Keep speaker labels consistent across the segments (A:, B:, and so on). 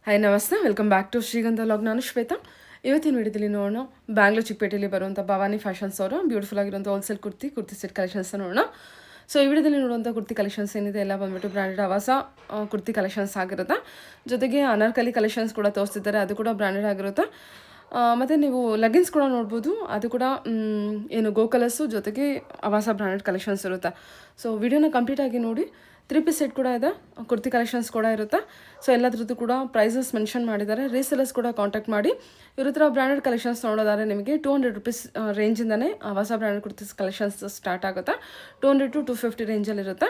A: Hi ನಮಸ್ತೆ, welcome back to ಶ್ರೀಗಂಧ log. ನಾನು ಶ್ವೇತಾ. ಇವತ್ತಿನ ವಿಡಿಯೋದಲ್ಲಿ ನೋಡೋಣ ಬ್ಯಾಂಗ್ಳೂರ್ ಚಿಕ್ಕಪೇಟೆಯಲ್ಲಿ ಬರುವಂಥ ಭವಾನಿ ಫ್ಯಾಷನ್ಸ್ ಅವರು ಬ್ಯೂಟಿಫುಲ್ ಆಗಿರುವಂಥ ಹೋಲ್ಸೇಲ್ ಕುರ್ತಿ ಸೆಟ್ ಕಲೆಕ್ಷನ್ಸ್ ನೋಡೋಣ. ಸೊ ಈ ವಿಡಿಯೋದಲ್ಲಿ ನೋಡುವಂಥ ಕುರ್ತಿ ಕಲೆಕ್ಷನ್ಸ್ ಏನಿದೆ ಎಲ್ಲ ಬಂದ್ಬಿಟ್ಟು ಬ್ರ್ಯಾಂಡೆಡ್ ಹೊಸ ಕುರ್ತಿ ಕಲೆಕ್ಷನ್ಸ್ ಆಗಿರುತ್ತೆ. ಜೊತೆಗೆ ಅನಾರ್ಕಲಿ ಕಲೆಕ್ಷನ್ಸ್ ಕೂಡ ತೋರಿಸ್ತಿದ್ದಾರೆ, ಅದು ಕೂಡ ಬ್ರ್ಯಾಂಡೆಡ್ ಆಗಿರುತ್ತೆ. ಮತ್ತು ನೀವು ಲೆಗಿನ್ಸ್ ಕೂಡ ನೋಡ್ಬೋದು, ಅದು ಕೂಡ ಏನು ಗೋ ಕಲರ್ಸು ಜೊತೆಗೆ ಹೊಸ ಬ್ರ್ಯಾಂಡೆಡ್ ಕಲೆಕ್ಷನ್ಸ್ ಇರುತ್ತೆ. ಸೊ ವಿಡಿಯೋನ ಕಂಪ್ಲೀಟಾಗಿ ನೋಡಿ. 3 ಪೀಸ್ ಸೆಟ್ ಕೂಡ ಇದೆ, ಕುರ್ತಿ ಕಲೆಕ್ಷನ್ಸ್ ಕೂಡ ಇರುತ್ತೆ. ಸೊ ಎಲ್ಲದ್ರದ್ದು ಕೂಡ ಪ್ರೈಸಸ್ ಮೆನ್ಷನ್ ಮಾಡಿದ್ದಾರೆ. ರೀಸೆಲರ್ಸ್ ಕೂಡ ಕಾಂಟ್ಯಾಕ್ಟ್ ಮಾಡಿ ಇವ್ರ ಹತ್ರ ಬ್ರ್ಯಾಂಡೆಡ್ ಕಲೆಕ್ಷನ್ಸ್ ನೋಡೋದಾದ್ರೆ ನಿಮಗೆ 200 ರೂಪೀಸ್ ರೇಂಜಿಂದನೇ ಹೊಸ ಬ್ರ್ಯಾಂಡೆಡ್ ಕುರ್ತೀಸ್ ಕಲೆಕ್ಷನ್ಸ್ ಸ್ಟಾರ್ಟ್ ಆಗುತ್ತೆ. 200 to 250 ರೇಂಜಲ್ಲಿರುತ್ತೆ.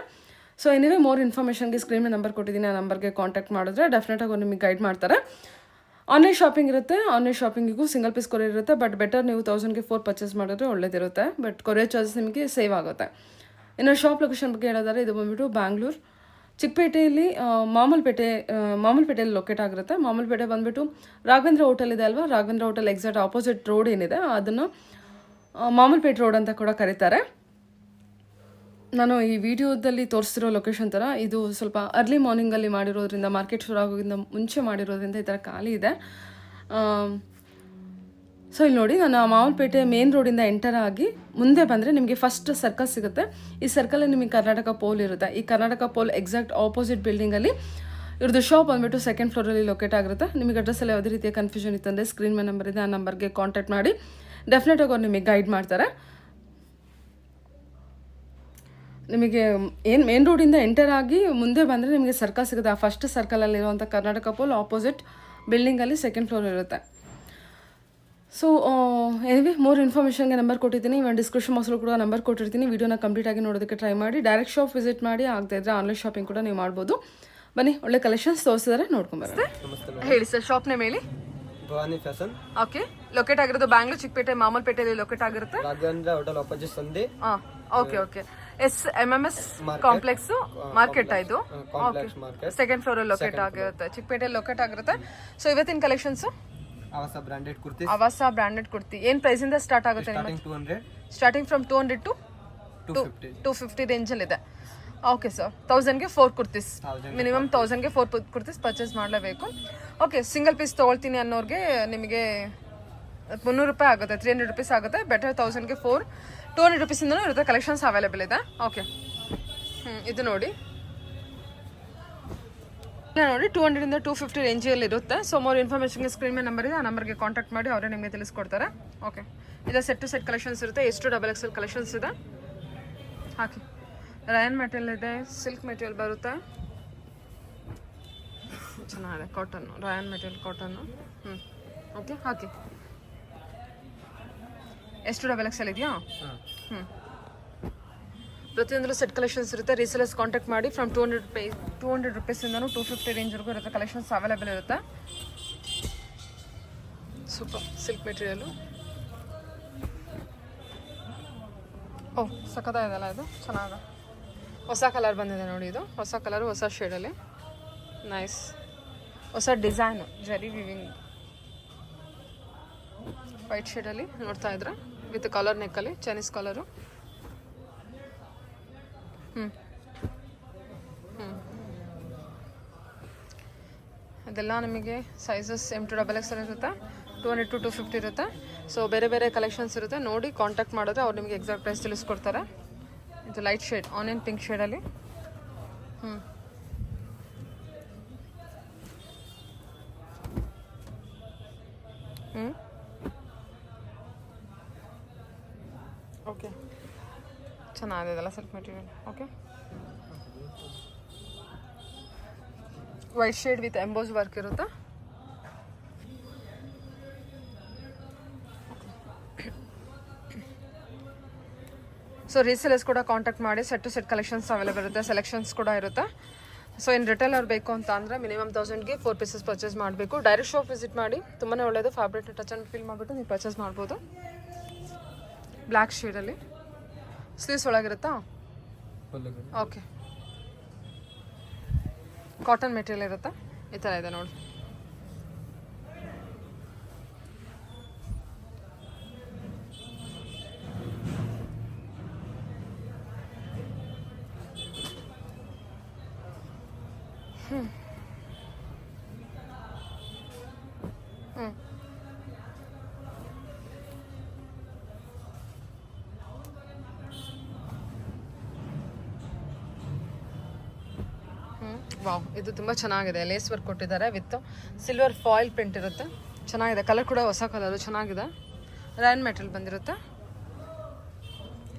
A: ಸೊ ಎನಿವೇ ಮೋರ್ ಇನ್ಫಾರ್ಮೇಷನ್ಗೆ ಸ್ಕ್ರೀನ್ ಮೇಲೆ ನಂಬರ್ ಕೊಟ್ಟಿದ್ದೀನಿ, ಆ ನಂಬರ್ಗೆ ಕಾಂಟ್ಯಾಕ್ಟ್ ಮಾಡಿದ್ರೆ ಡೆಫಿನೆಟಾಗಿ ಅವ್ರು ನಿಮಗೆ ಗೈಡ್ ಮಾಡ್ತಾರೆ. ಆನ್ಲೈನ್ ಶಾಪಿಂಗ್ ಇರುತ್ತೆ, ಆನ್ಲೈನ್ ಶಾಪಿಂಗಿಗೂ ಸಿಂಗಲ್ ಪೀಸ್ ಕೊರಿಯರ್ ಇರುತ್ತೆ. ಬಟ್ ಬೆಟರ್ ನೀವು 1000ಗೆ 4 ಪರ್ಚೇಸ್ ಮಾಡಿದ್ರೆ ಒಳ್ಳೇದಿರುತ್ತೆ. ಬಟ್ ಕೊರಿಯರ್ ಚಾರ್ಜಸ್ ನಿಮಗೆ ಸೇವ್ ಆಗುತ್ತೆ. ಇನ್ನು ಶಾಪ್ ಲೊಕೇಶನ್ ಬಗ್ಗೆ ಹೇಳೋದಾದ್ರೆ ಇದು ಬಂದ್ಬಿಟ್ಟು ಬ್ಯಾಂಗ್ಳೂರ್ ಚಿಕ್ಕಪೇಟೆಯಲ್ಲಿ ಮಾಮೂಲ್ಪೇಟೆಯಲ್ಲಿ ಲೊಕೇಟ್ ಆಗಿರುತ್ತೆ. ಮಾಮೂಲ್ಪೇಟೆ ಬಂದುಬಿಟ್ಟು ರಾಘವೇಂದ್ರ ಹೋಟೆಲ್ ಇದೆ ಅಲ್ವಾ, Raghavendra hotel exact opposite road ಏನಿದೆ ಅದನ್ನು ಮಾಮೂಲ್ಪೇಟೆ ರೋಡ್ ಅಂತ ಕೂಡ ಕರೀತಾರೆ. ನಾನು ಈ ವಿಡಿಯೋದಲ್ಲಿ ತೋರಿಸ್ತಿರೋ ಲೊಕೇಶನ್ ಥರ ಇದು ಸ್ವಲ್ಪ ಅರ್ಲಿ ಮಾರ್ನಿಂಗಲ್ಲಿ ಮಾಡಿರೋದ್ರಿಂದ, ಮಾರ್ಕೆಟ್ ಶುರು ಆಗೋದ್ರಿಂದ ಮುಂಚೆ ಮಾಡಿರೋದ್ರಿಂದ ಈ ಥರ ಖಾಲಿ ಇದೆ. ಸೊ ಇಲ್ಲಿ ನೋಡಿ, ನಾನು ಮಾಮೂಲ್ಪೇಟೆ ಮೇನ್ ರೋಡಿಂದ ಎಂಟರ್ ಆಗಿ ಮುಂದೆ ಬಂದರೆ ನಿಮಗೆ ಫಸ್ಟ್ ಸರ್ಕಲ್ ಸಿಗುತ್ತೆ. ಈ ಸರ್ಕಲಲ್ಲಿ ನಿಮಗೆ ಕರ್ನಾಟಕ ಪೋಲ್ ಇರುತ್ತೆ. ಈ ಕರ್ನಾಟಕ ಪೋಲ್ ಎಕ್ಸಾಕ್ಟ್ ಆಪೋಸಿಟ್ ಬಿಲ್ಡಿಂಗಲ್ಲಿ ಇವ್ರದ್ದು ಶಾಪ್ ಬಂದುಬಿಟ್ಟು ಸೆಕೆಂಡ್ ಫ್ಲೋರಲ್ಲಿ ಲೊಕೇಟ್ ಆಗಿರುತ್ತೆ. ನಿಮಗೆ ಅಡ್ರೆಸ್ಸಲ್ಲಿ ಯಾವುದೇ ರೀತಿಯ ಕನ್ಫ್ಯೂಷನ್ ಇತ್ತಂದರೆ ಸ್ಕ್ರೀನ್ ಮೇಲೆ ನಂಬರ್ ಇದೆ, ಆ ನಂಬರ್ಗೆ ಕಾಂಟ್ಯಾಕ್ಟ್ ಮಾಡಿ ಡೆಫಿನೆಟಾಗಿ ಅವ್ರು ನಿಮಗೆ ಗೈಡ್ ಮಾಡ್ತಾರೆ. ನಿಮಗೆ ಏನು ಮೇನ್ ರೋಡಿಂದ ಎಂಟರ್ ಆಗಿ ಮುಂದೆ ಬಂದರೆ ನಿಮಗೆ ಸರ್ಕಲ್ ಸಿಗುತ್ತೆ. ಆ ಫಸ್ಟ್ ಸರ್ಕಲಲ್ಲಿರುವಂಥ ಕರ್ನಾಟಕ ಪೋಲ್ ಆಪೋಸಿಟ್ ಬಿಲ್ಡಿಂಗಲ್ಲಿ ಸೆಕೆಂಡ್ ಫ್ಲೋರ್ ಇರುತ್ತೆ. ಸೊ ಎನಿವೆ ಮೋರ್ ಇನ್ಫಾರ್ಮೇಷನ್ಗೆ ನಂಬರ್ ಕೊಟ್ಟಿದ್ದೀನಿ, ಇವನ್ ಡಿಸ್ಕ್ರಿಪ್ಷನ್ ಬಾಕ್ಸಲ್ಲೂ ಕೂಡ ನಂಬರ್ ಕೊಟ್ಟಿರ್ತೀನಿ. ವೀಡಿಯೋನ ಕಂಪ್ಲೀಟಾಗಿ ನೋಡೋದಕ್ಕೆ ಟ್ರೈ ಮಾಡಿ. ಡೈರೆಕ್ಟ್ ಶಾಪ್ ವಿಸಿಟ್ ಮಾಡಿ, ಆಗದೇ ಇದ್ದರೆ ಆನ್ಲೈನ್ ಶಾಪಿಂಗ್ ಕೂಡ ನೀವು ಮಾಡ್ಬೋದು. ಬನ್ನಿ, ಒಳ್ಳೆ ಕಲೆಕ್ಷನ್ಸ್ ತೋರಿಸಿದ್ದಾರೆ, ನೋಡ್ಕೊಂಬರುತ್ತೆ. ಹೇಳಿ ಸರ್, ಶಾಪ್ ನೇಮ್ ಹೇಳಿ.
B: ಭವಾನಿ ಫ್ಯಾಷನ್.
A: ಓಕೆ, ಲೊಕೇಟ್ ಆಗಿರೋದು ಬ್ಯಾಂಗ್ಳೂರ್ ಚಿಕ್ಕಪೇಟೆ ಮಾಮೂಲ್ಪೇಟೆಯಲ್ಲಿ ಲೊಕೇಟ್ ಆಗಿರುತ್ತೆ.
B: ರಾಘವೇಂದ್ರ ಹೋಟೆಲ್ ಆಪೋಸಿಟ್ ಸಂಧಿ.
A: ಓಕೆ SMMS ಕಾಂಪ್ಲೆಕ್ಸ್ ಮಾರ್ಕೆಟ್ ಇದು. ಸೆಕೆಂಡ್ ಫ್ಲೋರ್ ಅಲ್ಲಿ ಲೊಕೇಟ್ ಆಗಿರುತ್ತೆ, ಚಿಕ್ಕಪೇಟೆಯಲ್ಲಿ ಲೊಕೇಟ್ ಆಗಿರುತ್ತೆ. ಸೊ ಇವತ್ತಿನ collections
B: Avaasa branded kurti.
A: Avaasa branded kurti ಏನು ಪ್ರೈಸ್ ಇಂದ ಸ್ಟಾರ್ಟ್ ಆಗುತ್ತೆ? ಸ್ಟಾರ್ಟಿಂಗ್ ಫ್ರಮ್ 200 to 250 ರೇಂಜಲ್ಲಿ ಇದೆ. ಓಕೆ ಸರ್, 1000ಗೆ 4 ಕುರ್ತೀಸ್, ಮಿನಿಮಮ್ 1000ಗೆ 4 ಕುರ್ತೀಸ್ ಪರ್ಚೇಸ್ ಮಾಡಲೇಬೇಕು. ಓಕೆ, ಸಿಂಗಲ್ ಪೀಸ್ ತೊಗೊಳ್ತೀನಿ ಅನ್ನೋರಿಗೆ ನಿಮಗೆ 300 ರೂಪಾಯಿ ಆಗುತ್ತೆ, 300 ರೂಪೀಸ್ ಆಗುತ್ತೆ. ಬೆಟರ್ 1000ಗೆ 4, 200 ರೂಪೀಸಿಂದನೂ ಇರುತ್ತೆ. ಕಲೆಕ್ಷನ್ಸ್ ಅವೈಲೇಬಲ್ ಇದೆ. ಓಕೆ, ಇದು ನೋಡಿ 200 ಇಂದ 250 ರೇಂಜಲ್ಲಿ ಇರುತ್ತೆ. ಸೊ ಮೋರ್ ಇನ್ಫಾರ್ಮೇಷನ್ಗೆ ಸ್ಕ್ರೀನ್ ಮೇಲೆ ನಂಬರ್ ಇದೆ, ಆ ನಂಬರ್ಗೆ ಕಾಂಟ್ಯಾಕ್ಟ್ ಮಾಡಿ ಅವರೇ ನಿಮಗೆ ತಿಳಿಸ್ಕೊಡ್ತಾರೆ. ಓಕೆ, ಇದು ಸೆಟ್ ಟು ಸೆಟ್ ಕಲೆಕ್ಷನ್ಸ್ ಇರುತ್ತೆ. ಎಷ್ಟು XXL ಕಲೆಕ್ಷನ್ಸ್ ಇದೆ. ಹಾಕಿ, ರಯಾನ್ ಮೆಟೀರಿಯಲ್ ಇದೆ, ಸಿಲ್ಕ್ ಮೆಟೀರಿಯಲ್ ಬರುತ್ತೆ, ಚೆನ್ನಾಗಿದೆ. Cotton, rayon material cotton. Okay, ಹಾಕಿ. ಎಷ್ಟು XXL ಇದೆಯಾ? ಪ್ರತಿಯೊಂದರಲ್ಲೂ ಸೆಟ್ ಕಲೆಕ್ಷನ್ಸ್ ಇರುತ್ತೆ. ರೀಸೆಲರ್ಸ್ ಕಾಂಟ್ಯಾಕ್ಟ್ ಮಾಡಿ. ಫ್ರಮ್ 200 ರೂಪೀಸಿಂದನೂ 250 ರೇಂಜ್ವರೆಗೂ ಇರುತ್ತೆ. ಕಲೆಕ್ಷನ್ಸ್ ಅವೈಲೇಬಲ್ ಇರುತ್ತೆ. Super silk material. ಓಹ್, ಸಖತ್ತಾಗಿದೆಲ್ಲ ಇದು, ಚೆನ್ನಾಗಿದೆ. ಹೊಸ ಕಲರ್ ಬಂದಿದೆ ನೋಡಿ, ಇದು ಹೊಸ ಕಲರು, ಹೊಸ ಶೇಡಲ್ಲಿ, ನೈಸ್. ಹೊಸ ಡಿಸೈನು, ಜರಿ ವಿವಿಂಗ್, ವೈಟ್ ಶೇಡಲ್ಲಿ ನೋಡ್ತಾ ಇದ್ರೆ, ವಿತ್ ಕಾಲರ್ ನೆಕ್ಕಲ್ಲಿ, ಚೈನೀಸ್ ಕಾಲರು. ಅದೆಲ್ಲ ನಿಮಗೆ ಸೈಜಸ್ M to XXL ಇರುತ್ತೆ. 200 to 250 ಇರುತ್ತೆ. ಸೊ ಬೇರೆ ಬೇರೆ ಕಲೆಕ್ಷನ್ಸ್ ಇರುತ್ತೆ. ನೋಡಿ ಕಾಂಟ್ಯಾಕ್ಟ್ ಮಾಡಿದ್ರೆ ಅವ್ರು ನಿಮಗೆ ಎಕ್ಸಾಕ್ಟ್ ಪ್ರೈಸ್ ತಿಳಿಸ್ಕೊಡ್ತಾರೆ. ಇದು ಲೈಟ್ ಶೇಡ್, ಆನಿಯನ್ ಪಿಂಕ್ ಶೇಡಲ್ಲಿ. ಓಕೆ, ಚೆನ್ನಾಗಿದೆ ಇದೆಲ್ಲ silk material. Okay, white shade with emboss work ಇರುತ್ತೆ. ಸೊ ರೀಸೇಲರ್ಸ್ ಕೂಡ ಕಾಂಟ್ಯಾಕ್ಟ್ ಮಾಡಿ. Set to set collections available ಇರುತ್ತೆ, ಸೆಲೆಕ್ಷನ್ಸ್ ಕೂಡ ಇರುತ್ತೆ. ಸೊ ಇನ್ನು ರಿಟೇಲ್ ಅವ್ರು ಬೇಕು ಅಂತ ಅಂದರೆ ಮಿನಿಮಮ್ 1000ಗೆ 4 ಪೀಸಸ್ ಪರ್ಚೇಸ್ ಮಾಡಬೇಕು. ಡೈರೆಕ್ಟ್ ಶಾಪ್ ವಿಸಿಟ್ ಮಾಡಿ, ತುಂಬಾ ಒಳ್ಳೆಯದು. ಫ್ಯಾಬ್ರಿಕ್ ಟಚ್ ಆ್ಯಂಡ್ ಫೀಲ್ ಮಾಡಿಬಿಟ್ಟು ನೀವು ಪರ್ಚೇಸ್ ಮಾಡ್ಬೋದು. ಬ್ಲ್ಯಾಕ್ ಶೇಡಲ್ಲಿ ಸ್ಲೀವ್ಸ್ ಒಳಗಿರುತ್ತಾ? ಓಕೆ, ಕಾಟನ್ ಮೆಟೀರಿಯಲ್ ಇರುತ್ತೆ. ಈ ಥರ ಇದೆ ನೋಡಿ. ಹ್ಞೂ ವಾವ್, ಇದು ತುಂಬ ಚೆನ್ನಾಗಿದೆ. ಲೇಸ್ ವರ್ಕ್ ಕೊಟ್ಟಿದ್ದಾರೆ ವಿತ್ ಸಿಲ್ವರ್ ಫಾಯಿಲ್ ಪ್ರಿಂಟ್ ಇರುತ್ತೆ. ಚೆನ್ನಾಗಿದೆ. ಕಲರ್ ಕೂಡ ಹೊಸ ಕಲರು, ಚೆನ್ನಾಗಿದೆ. ರೈನ್ ಮೆಟೀರಿಯಲ್ ಬಂದಿರುತ್ತೆ.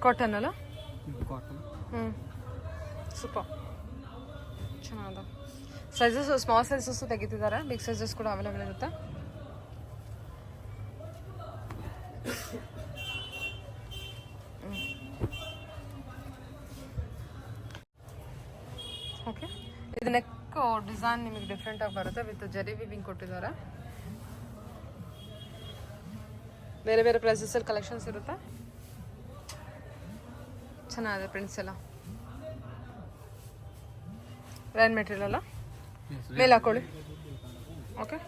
A: ಕಾಟನ್ ಅಲ್ಲ?
B: ಕಾಟನ್.
A: ಹ್ಞೂ ಸೂಪರ್, ಚೆನ್ನಾಗಿದೆ. ಸೈಜಸ್ ಸ್ಮಾಲ್ ಸೈಜಸ್ಸು ತೆಗಿತಿದ್ದಾರೆ, ಬಿಗ್ ಸೈಜಸ್ ಕೂಡ ಅವೈಲೇಬಲ್ ಇರುತ್ತೆ. ಓಕೆ, ಇದು ನೆಕ್ ಡಿಸೈನ್ ನಿಮಗೆ ಡಿಫ್ರೆಂಟಾಗಿ ಬರುತ್ತೆ. ವಿತ್ ಜರಿ ವಿವಿಂಗ್ ಕೊಟ್ಟಿದ್ದಾರೆ. ಬೇರೆ ಬೇರೆ ಪ್ರೈಸಸಲ್ಲಿ ಕಲೆಕ್ಷನ್ಸ್ ಇರುತ್ತೆ. ಚೆನ್ನಾಗಿದೆ ಪ್ರಿಂಟ್ಸ್ ಎಲ್ಲ. ರೈನ್ ಮೆಟೀರಿಯಲ್ ಅಲ್ಲ? ಮೇಲೆ ಹಾಕೊಳ್ಳಿ. ಓಕೆ,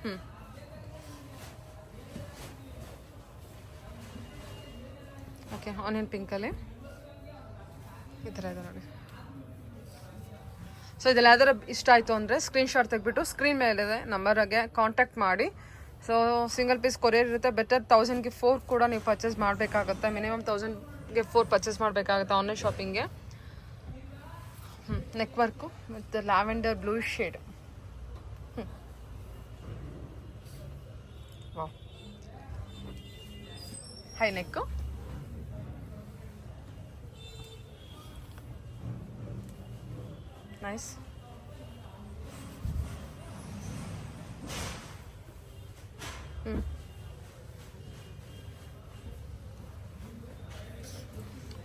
A: ಹ್ಞೂ ಓಕೆ. ಆನಿಯನ್ ಪಿಂಕಲ್ಲಿ ಈ ಥರ ಇದೆ ನೋಡಿ. ಸೊ ಇದೆಲ್ಲ ಯಾವ್ದಾರ ಇಷ್ಟ ಆಯಿತು ಅಂದರೆ ಸ್ಕ್ರೀನ್ಶಾಟ್ ತೆಗೆದ್ಬಿಟ್ಟು ಸ್ಕ್ರೀನ್ ಮೇಲಿದೆ ನಂಬರ್ಗೆ ಕಾಂಟ್ಯಾಕ್ಟ್ ಮಾಡಿ. ಸೊ ಸಿಂಗಲ್ ಪೀಸ್ ಕೊರಿಯರ್ ಇರುತ್ತೆ. ಬೆಟರ್ 1000ಗೆ 4 ಕೂಡ ನೀವು ಪರ್ಚೇಸ್ ಮಾಡಬೇಕಾಗುತ್ತೆ. ಮಿನಿಮಮ್ 1000ಗೆ 4 ಪರ್ಚೇಸ್ ಮಾಡಬೇಕಾಗುತ್ತೆ ಆನ್ಲೈನ್ ಶಾಪಿಂಗ್ಗೆ. ನೆಕ್ ವರ್ಕು ಮತ್ತು lavender blue shade. Wow, high neck. Nice.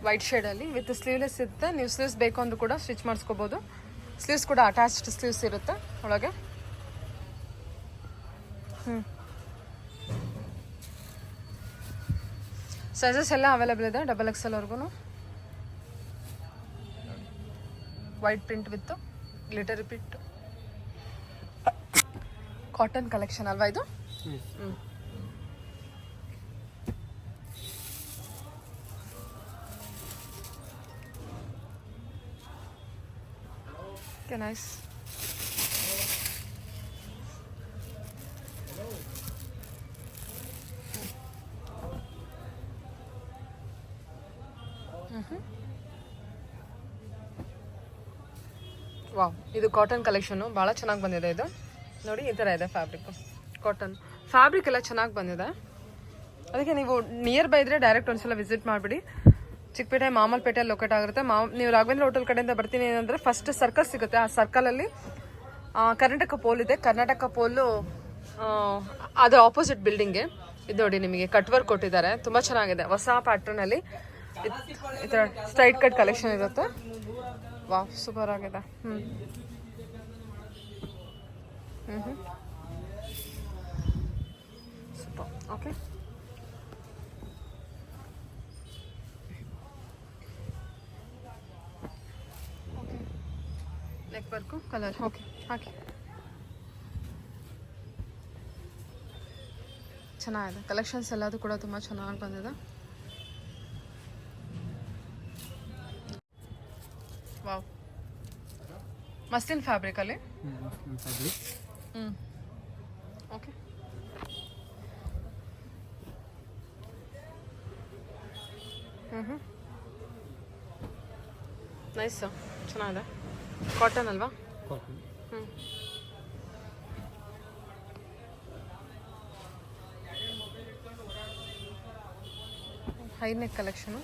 A: White ಶೇಡಲ್ಲಿ ವಿತ್ ಸ್ಲೀವ್ಲೆಸ್ ಇರುತ್ತೆ. ನೀವು ಸ್ಲೀವ್ಸ್ ಬೇಕು ಅಂದ್ರೂ ಕೂಡ ಸ್ಟಿಚ್ ಮಾಡಿಸ್ಕೋಬೋದು. ಸ್ಲೀವ್ಸ್ ಕೂಡ ಅಟ್ಯಾಚ್ಡ್ ಸ್ಲೀವ್ಸ್ ಇರುತ್ತೆ ಒಳಗೆ. ಸೈಜಸ್ ಎಲ್ಲ ಅವೈಲೇಬಲ್ ಇದೆ, ಡಬಲ್ XL ವರ್ಗು. White print with glitter print. Cotton collection ಅಲ್ವಾ ಇದು? Okay, nice. ವಾವ್, ಇದು ಕಾಟನ್ ಕಲೆಕ್ಷನು ಭಾಳ ಚೆನ್ನಾಗಿ ಬಂದಿದೆ. ಇದು ನೋಡಿ, ಈ ಥರ ಇದೆ ಫ್ಯಾಬ್ರಿಕ್ಕು. ಕಾಟನ್ ಫ್ಯಾಬ್ರಿಕ್ ಎಲ್ಲ ಚೆನ್ನಾಗಿ ಬಂದಿದೆ. ಅದಕ್ಕೆ ನೀವು ನಿಯರ್ ಬೈ ಇದ್ರೆ ಡೈರೆಕ್ಟ್ ಒಂದ್ಸಲ ವಿಸಿಟ್ ಮಾಡಿಬಿಡಿ. ಚಿಕ್ಕಪೇಟೆ ಮಾಮಲ್ಪೇಟೆಯಲ್ಲಿ ಲೊಕೇಟ್ ಆಗಿರುತ್ತೆ. ನೀವು ರಾಘವೇಂದ್ರ ಹೋಟೆಲ್ ಕಡೆಯಿಂದ ಬರ್ತೀನಿ ಏನಂದರೆ ಫಸ್ಟ್ ಸರ್ಕಲ್ ಸಿಗುತ್ತೆ. ಆ ಸರ್ಕಲಲ್ಲಿ ಕರ್ನಾಟಕ ಪೋಲ್ ಇದೆ. ಕರ್ನಾಟಕ ಪೋಲು ಅದರ ಆಪೋಸಿಟ್ ಬಿಲ್ಡಿಂಗ್ಗೆ ಇದು ನೋಡಿ, ನಿಮಗೆ ಕಟ್ ವರ್ಕ್ ಕೊಟ್ಟಿದ್ದಾರೆ. ತುಂಬ ಚೆನ್ನಾಗಿದೆ, ಹೊಸ ಪ್ಯಾಟ್ರನಲ್ಲಿ ಈ ಥರ ಸ್ಟ್ರೈಟ್ ಕಟ್ ಕಲೆಕ್ಷನ್ ಇರುತ್ತೆ. ವಾವ್, ಸೂಪರ್ ಆಗಿದೆ. Super. Okay, neck work colour. Okay, ಹಾಕಿ. ಚೆನ್ನಾಗಿದೆ ಕಲೆಕ್ಷನ್ಸ್ ಎಲ್ಲದು ಕೂಡ ತುಂಬ ಚೆನ್ನಾಗಿ ಬಂದಿದೆ. ವಾವ್, ಮಸ್ಲಿನ್ ಫ್ಯಾಬ್ರಿಕಲ್ಲಿ. ಓಕೆ, ನೈಸ್, ಚೆನ್ನಾಗಿದೆ. ಕಾಟನ್ ಅಲ್ವಾ?
B: Cotton.
A: High neck collection.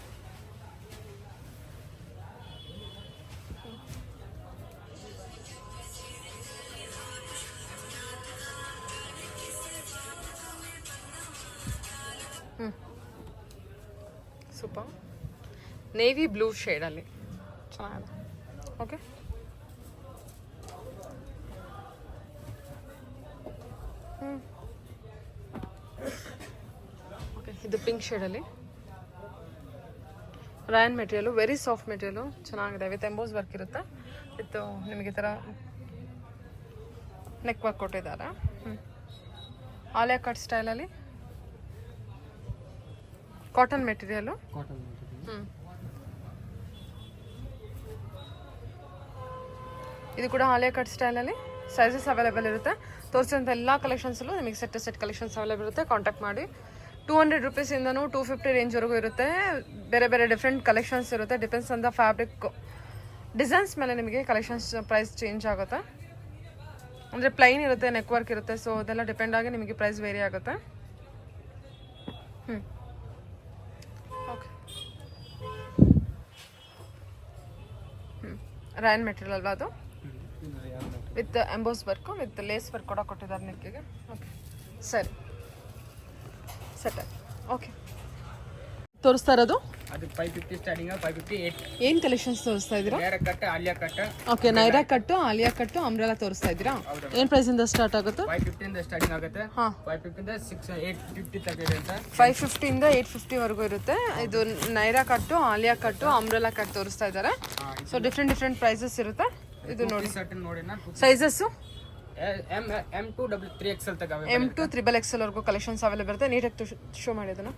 A: Super. Navy blue ಶೇಡಲ್ಲಿ ಚೆನ್ನಾಗಿದೆ. ಓಕೆ, ಓಕೆ, ಇದು ಪಿಂಕ್ ಶೇಡಲ್ಲಿ. Rayon material, very soft material, ಚೆನ್ನಾಗಿದೆ. ವಿತ್ ಎಂಬೋಸ್ ವರ್ಕ್ ಇರುತ್ತೆ. ವಿತ್ ನಿಮಗೆ ಈ ಥರ ನೆಕ್ ವರ್ಕ್ ಕೊಟ್ಟಿದ್ದಾರೆ. ಆಲಿಯಾ ಕಟ್ ಸ್ಟೈಲಲ್ಲಿ ಕಾಟನ್ ಮೆಟೀರಿಯಲು. ಇದು ಕೂಡ ಆಲಿಯಾ ಕಟ್ ಸ್ಟೈಲಲ್ಲಿ ಸೈಜಸ್ ಅವೈಲೇಬಲ್ ಇರುತ್ತೆ. ತೋರಿಸಿದಂಥ ಎಲ್ಲ ಕಲೆಕ್ಷನ್ಸಲ್ಲೂ ನಿಮಗೆ ಸೆಟ್ ಕಲೆಕ್ಷನ್ಸ್ ಅವೈಲೇಬಲ್ ಇರುತ್ತೆ. ಕಾಂಟ್ಯಾಕ್ಟ್ ಮಾಡಿ. 200 ರುಪೀಸಿಂದನೂ 250 ರೇಂಜ್ವರೆಗೂ ಇರುತ್ತೆ. ಬೇರೆ ಬೇರೆ ಡಿಫ್ರೆಂಟ್ ಕಲೆಕ್ಷನ್ಸ್ ಇರುತ್ತೆ. Depends on the fabric designs ಮೇಲೆ ನಿಮಗೆ ಕಲೆಕ್ಷನ್ಸ್ ಪ್ರೈಸ್ ಚೇಂಜ್ ಆಗುತ್ತೆ. ಅಂದರೆ ಪ್ಲೈನ್ ಇರುತ್ತೆ, ನೆಕ್ ವರ್ಕ್ ಇರುತ್ತೆ. ಸೊ ಅದೆಲ್ಲ ಡಿಪೆಂಡ್ ಆಗಿ ನಿಮಗೆ ಪ್ರೈಸ್ ವೇರಿ ಆಗುತ್ತೆ. ಓಕೆ, ರಯಾನ್ ಮೆಟೀರಿಯಲ್ ಅಲ್ವಾ ಅದು? With emboss work with lace work ಕೂಡ ಕೊಟ್ಟಿದ್ದಾರೆ ನೆಕ್ಕಿಗೆ. ಓಕೆ, ಸರಿ, ಸೆಟ್ ಆಯ್ತು. ಓಕೆ, ತೋರಿಸ್ತಾ ಇರೋದು
B: ಅದು 550 ಸ್ಟಾರ್ಟಿಂಗ್, 558
A: ಏನು ಕಲೆಕ್ಷನ್ಸ್ ತೋರಿಸ್ತಾ ಇದ್ದೀರಾ?
B: ನೇರ cut, Alia cut.
A: Okay, Naira cut, Alia ಕಟ್ಟು, ಅಂಬ್ರೆಲಾ ತೋರಿಸ್ತಾ ಇದ್ದೀರಾ? ಏನು ಪ್ರೈಸಿಂದ ಸ್ಟಾರ್ಟ್ ಆಗುತ್ತೆ?
B: 550 ಇಂದ ಸ್ಟಾರ್ಟಿಂಗ್ ಆಗುತ್ತೆ.
A: ಹಾಂ,
B: 550 ಇಂದ 850 ತನಕ ಇರುತ್ತೆ.
A: 550 ಇಂದ 850 ವರೆಗೂ ಇರುತ್ತೆ. ಇದು ನೈರಾ ಕಟ್ಟು, ಆಲಿಯಾ ಕಟ್ಟು, ಅಂಬ್ರೆಲಾ ಕಟ್ ತೋರಿಸ್ತಾ ಇದ್ದಾರೆ. ಸೊ ಡಿಫ್ರೆಂಟ್ ಪ್ರೈಸಸ್ ಇರುತ್ತೆ. ಇದು ನೋಡಿ
B: ನೋಡಿ
A: ಸೈಜಸ್ಸು
B: M2 3XL ತನಕ
A: M2 XXL ವರೆಗೂ ಕಲೆಕ್ಷನ್ಸ್ ಅವೈಲೇಬಲ್ ಇರುತ್ತೆ. ನೀಟಾಗಿ ಶೋ ಮಾಡಿ ಅದನ್ನು.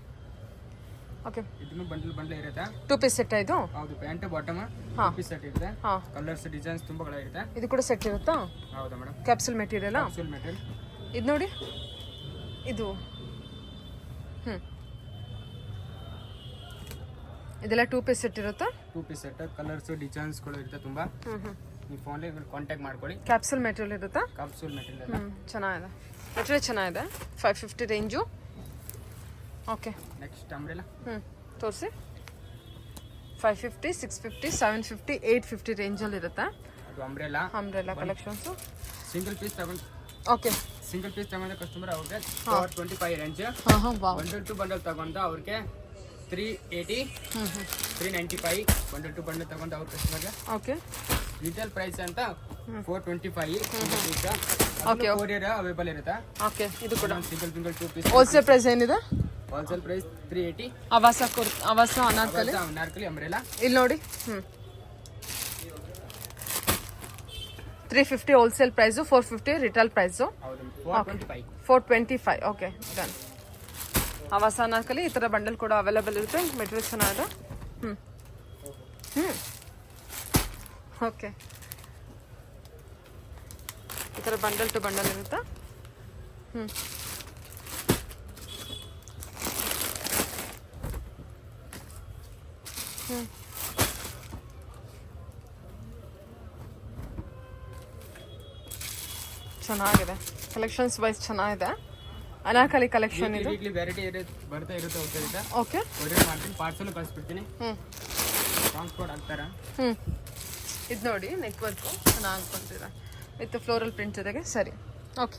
A: ಓಕೆ,
B: ಇದನ್ನು ಬಂಡಲ್ ಇರುತ್ತೆ.
A: 2 ಪೀಸ್ ಸೆಟ್ ಇದು?
B: ಹೌದು, ಪ್ಯಾಂಟ್ ಬಾಟಮ್ 2 ಪೀಸ್ ಸೆಟ್ ಇರುತ್ತೆ.
A: ಹಾಂ,
B: ಕಲರ್ಸ್ ಡಿಸೈನ್ಸ್ ತುಂಬಾ ಇರುತ್ತೆ.
A: ಇದು ಕೂಡ ಸೆಟ್ ಇರುತ್ತಾ?
B: ಹೌದಾ madam?
A: Capsule material.
B: Capsule material
A: ಇದು ನೋಡಿ, ಇದು ಇದೆಲ್ಲ 2 ಪೀಸ್ ಸೆಟ್ ಇರುತ್ತಾ?
B: 2 ಪೀಸ್ ಸೆಟ್. ಕಲರ್ಸ್ ಡಿಸೈನ್ಸ್ ಗಳು ಇರುತ್ತೆ ತುಂಬಾ. ನೀವು ಫೋನ್ಲಿ ಕಾಂಟ್ಯಾಕ್ಟ್ ಮಾಡ್ಕೊಳ್ಳಿ.
A: ಕ್ಯಾಪ್ಸುಲ್ ಮೆಟೀರಿಯಲ್ ಇರುತ್ತಾ?
B: ಕ್ಯಾಪ್ಸೂಲ್ ಮೆಟೀರಿಯಲ್
A: ಚೆನ್ನಾಗಿದೆ. ಮೆಟೀರಿಯಲ್ ಚೆನ್ನಾಗಿದೆ. 550 ರೇಂಜು. ಓಕೆ,
B: ನೆಕ್ಸ್ಟ್ ಅಂಬ್ರೆಲಾ
A: ತೋರಿಸಿ. 550, 650, 750, 850 ರೇಂಜಲ್ಲಿ ಇರುತ್ತೆ.
B: ಅದು ಅಂಬ್ರೆಲಾ
A: ಕಲೆಕ್ಷನ್ಸು.
B: ಸಿಂಗಲ್ ಪೀಸ್ ತಗೊಂಡು
A: ಓಕೆ,
B: ಸಿಂಗಲ್ ಪೀಸ್ ತಗೊಂಡ ಕಸ್ಟಮರ್ ಅವ್ರಿಗೆ 25 ರೇಂಜ್. ಬಂಡಲ್ ಟು ಬಂಡಲ್ ತಗೊಂಡ ಅವ್ರಿಗೆ 380, 395. ಬಂಡಲ್ ಟು ಬಂಡಲ್ ತಗೊಂಡ ಅವ್ರ ಕಸ್ಟಮರ್ಗೆ.
A: ಓಕೆ,
B: ರಿಟೇಲ್ ಪ್ರೈಸ್ ಅಂತ 425.
A: ಓಕೆ,
B: ಕೊರಿಯರ್ ಅವೈಲೇಬಲ್ ಇರುತ್ತೆ.
A: ಓಕೆ, ಇದು ಕೂಡ
B: ಸಿಂಗಲ್ 2 ಪೀಸ್.
A: ಹೋಲ್ಸೇಲ್ ಪ್ರೈಸ್ ಏನಿದೆ?
B: Wholesale price 380.
A: ಅವಾಸ ಅನಾರ್ಕಲಿ
B: ಅಂಬ್ರೆಲಾ
A: ಇಲ್ಲಿ ನೋಡಿ. 350 wholesale price, 450 retail price. 425. Okay, done. ಅವಾಸ ಅನಾರ್ಕಲಿ ಈ ಥರ ಬಂಡಲ್ ಕೂಡ ಅವೈಲೇಬಲ್ ಇರುತ್ತೆ. ಮೆಟೀರಿಯಲ್ ಚೆನ್ನಾಗಿದೆ. ಓಕೆ, ಈ ಥರ ಬಂಡಲ್ ಟು ಬಂಡಲ್ ಇರುತ್ತೆ. ಚೆನ್ನಾಗಿದೆ. ಕಲೆಕ್ಷನ್ಸ್ ವೈಸ್ ಚೆನ್ನಾಗಿದೆ. ಅನಾಕಲಿ ಕಲೆಕ್ಷನ್ ಇದು.
B: ವೆರೈಟಿ ಬರ್ತಾ ಇರುತ್ತೆ, ಹೋಗ್ತಾ.
A: ಓಕೆ,
B: ಕೊರಿಯರ್ ಮಾಡ್ತೀನಿ, ಪಾರ್ಸಲ್ ಕಳಿಸ್ಬಿಡ್ತೀನಿ. ಟ್ರಾನ್ಸ್ಪೋರ್ಟ್ ಆಗ್ತಾರಾ?
A: ಇದು ನೋಡಿ, ನೆಕ್ ವರ್ಕು ಚೆನ್ನಾಗಿ ಬಂದಿದೆ ವಿತ್ ಫ್ಲೋರಲ್ ಪ್ರಿಂಟ್ ಜೊತೆಗೆ. ಸರಿ, ಓಕೆ.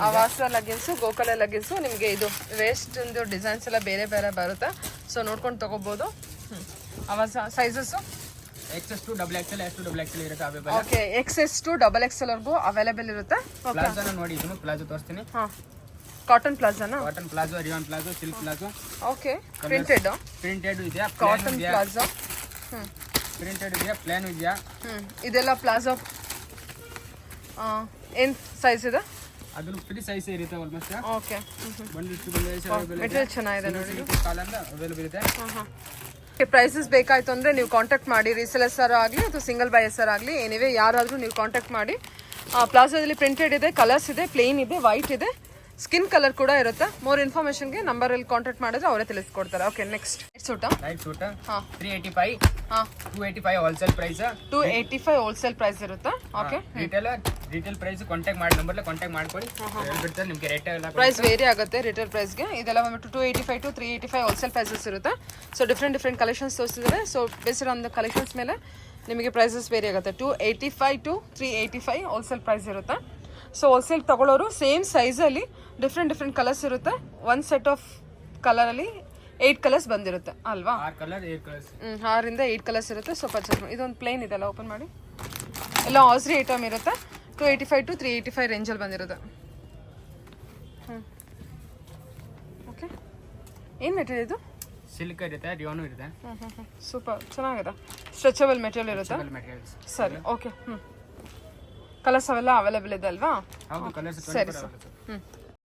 A: ಆವಾಸ ಲಗ್ಗಿನ್ಸು, ಗೋಕಲ ಲಗ್ಗಿನ್ಸು. ನಿಮಗೆ ಇದು ವೇಸ್ಟ್ ಡಿಸೈನ್ಸ್ ಎಲ್ಲ ಬೇರೆ ಬೇರೆ ಬರುತ್ತೆ. ಸೊ ನೋಡ್ಕೊಂಡು ತಗೋಬಹುದು. Avaasa sizes
B: XS to XXL, S to XXL ಇರುತ್ತೆ available.
A: Okay, XS to XXL ವರೆಗೂ ಅವೈಲೇಬಲ್ ಇರುತ್ತೆ.
B: ಪ್ಲಾಜೋನ ನೋಡಿ, ಇದನ್ನು ಪ್ಲಾಜೋ ತೋರಿಸ್ತೀನಿ.
A: ಹಾಂ, ಕಾಟನ್ ಪ್ಲಾಜಾನಾ?
B: Cotton palazzo, rayon palazzo, silk palazzo.
A: Okay, printed
B: ಇದೆಯಾ?
A: Cotton palazzo.
B: ಪ್ರಿಂಟೆಡ್ ಇದೆಯಾ? ಪ್ಲಾನ್ ಇದೆಯಾ?
A: ಇದೆಲ್ಲ ಪ್ಲಾಜೋ. ಏನು ಸೈಜ್ ಇದೆ?
B: ಅದನ್ನು ಫ್ರೀ ಸೈಜ್ ಇರುತ್ತೆ almost.
A: Okay,
B: bundle to bundle
A: material ಚೆನ್ನಾಗಿದೆ ನೋಡಿ.
B: ಕಾಲಂದ ಅವೈಲೇಬಲ್ ಇದೆ.
A: ಪ್ರೈಸಸ್ ಬೇಕಾಯ್ತು ಅಂದರೆ ನೀವು ಕಾಂಟ್ಯಾಕ್ಟ್ ಮಾಡಿ. ರೀಸೆಲರ್ಸ್ ಆಗಲಿ ಅಥವಾ ಸಿಂಗಲ್ ಬೈಯರ್ಸ್ ಆಗಲಿ, ಏನಿವೆ ಯಾರಾದರೂ ನೀವು ಕಾಂಟ್ಯಾಕ್ಟ್ ಮಾಡಿ. ಪ್ಲಾಜೋದಲ್ಲಿ ಪ್ರಿಂಟೆಡ್ ಇದೆ, ಕಲರ್ಸ್ ಇದೆ, ಪ್ಲೇನ್ ಇದೆ, ವೈಟ್ ಇದೆ, ಸ್ಕಿನ್ ಕಲರ್ ಕೂಡ ಇರುತ್ತೆ. ಮೋರ್ ಇನ್ಫಾರ್ಮೇಷನ್ಗೆ ನಂಬರಲ್ಲಿ ಕಾಂಟ್ಯಾಕ್ಟ್ ಮಾಡಿದ್ರೆ ಅವರೇ ತಿಳಿಸ್ಕೊಡ್ತಾರೆ. Okay, next suit.
B: Night suit
A: ಹಾಂ,
B: 385.
A: ಹಾಂ,
B: 285 ಹೋಲ್ಸೇಲ್ ಪ್ರೈಸ್.
A: 285 ಹೋಲ್ಸೇಲ್ ಪ್ರೈಸ್ ಇರುತ್ತೆ. ಓಕೆ,
B: ರಿಟೇಲ್ ಪ್ರೈಸ್ ಕಾಂಟ್ಯಾಕ್ಟ್ ಮಾಡಿ, ನಂಬರ್ಲೆ ಕಾಂಟ್ಯಾಕ್ಟ್ ಮಾಡ್ಕೊಳ್ಳಿ. ಹೇಳ್ಬಿಡ್ತಾರೆ ನಿಮಗೆ ರೇಟ್ ಎಲ್ಲ.
A: ಪ್ರೈಸ್ ವೇರಿ ಆಗುತ್ತೆ ರಿಟೇಲ್ ಪ್ರೈಸ್ಗೆ. ಇದೆಲ್ಲ ಬಂದ್ಬಿಟ್ಟು 285 to 385 ಹೋಲ್ಸೇಲ್ ಪ್ರೈಸಸ್ ಇರುತ್ತೆ. ಸೊ ಡಿಫ್ರೆಂಟ್ ಕಲೆಕ್ಷನ್ಸ್ ತೋರಿಸಿದ್ದಾರೆ. So based on the collections ಮೇಲೆ ನಿಮಗೆ ಪ್ರೈಸಸ್ ವೇರಿ ಆಗುತ್ತೆ. 285 to 385 ಹೋಲ್ಸೇಲ್ ಪ್ರೈಸ್ ಇರುತ್ತೆ. ಸೊ ಹೋಲ್ಸೇಲ್ ತಗೊಳ್ಳೋರು ಸೇಮ್ ಸೈಜಲ್ಲಿ ಡಿಫ್ರೆಂಟ್ ಕಲರ್ಸ್ ಇರುತ್ತೆ. ಒಂದು ಸೆಟ್ ಆಫ್ ಕಲರಲ್ಲಿ 8 ಕಲರ್ಸ್ ಬಂದಿರುತ್ತೆ ಅಲ್ವಾ?
B: 6 ಕಲರ್ 8 ಕಲರ್ಸ್.
A: 6ರಿಂದ 8 ಕಲರ್ಸ್ ಇರುತ್ತೆ. ಸೊ ಪರ್ಚೇಸ್ ಮಾಡಿ. ಇದೊಂದು ಪ್ಲೇನ್ ಇದೆಲ್ಲ, ಓಪನ್ ಮಾಡಿ. ಎಲ್ಲ ಆಸ್ರಿ ಐಟಮ್ ಇರುತ್ತೆ. 285 to 385 ರೇಂಜಲ್ಲಿ ಬಂದಿರುತ್ತೆ. ಓಕೆ, ಏನು ಮೆಟೀರಿಯಲ್ ಇದು?
B: ಸಿಲ್ಕ್ ಇರುತ್ತೆ, ರಿಯಾನು ಇರುತ್ತೆ.
A: ಸೂಪರ್, ಚೆನ್ನಾಗಿದೆ. ಸ್ಟ್ರೆಚಬಲ್ ಮೆಟೀರಿಯಲ್ ಇರುತ್ತೆ. ಸರಿ, ಓಕೆ. ಕಲರ್ಸ್ ಅವೆಲ್ಲ ಅವೈಲೇಬಲ್ ಇದೆ ಅಲ್ವಾ?
B: ಹೌದು, ಕಲರ್ಸ್
A: ಸರಿ ಸರ್.